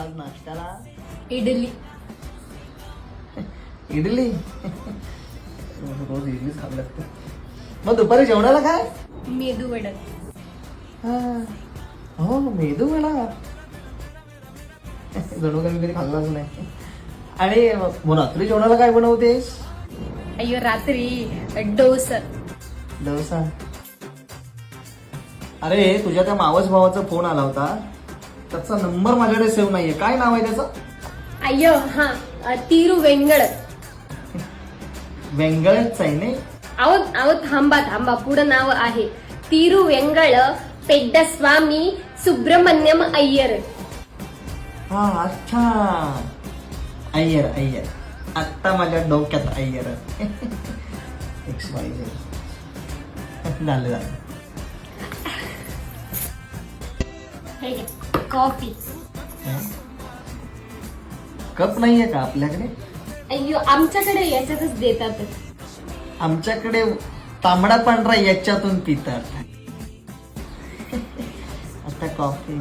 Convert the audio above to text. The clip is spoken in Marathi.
आज नाश्त्याला? इडली. इडली. रोज इडलीच खावी लागते. मग दुपारी जेवणाला काय? मेदू वडा. हो मेदू वडा. जणू काही कधी खाल्लाच नाही. आणि मग रात्री जेवणाला काय बनवतेस? अय्यो रात्री डोसा. डोसा. अरे तुझ्या त्या मावस भावाचा फोन आला होता, त्याचा नंबर माझ्याकडे सेव्ह नाहीये. काय नाव आहे त्याचं? अय्यो हा तिरू वेंगळ. वेंगळच आहे नाही? अहो अहो थांबा थांबा, पुढं नाव आहे तिरू वेंगळ पेड्डस्वामी सुब्रमण्यम अय्यर. हा अच्छा, अय्यर अय्यर. आता माझ्या डोक्यात अय्यर. झालं झालं. हे घ्या, कॉफी. कप नाहीये का आपल्याकडे? अय्यो आमच्याकडे याच्यातच देतात. आमच्याकडे तांबडा पांढरा याच्यातून पितात. आता कॉफी.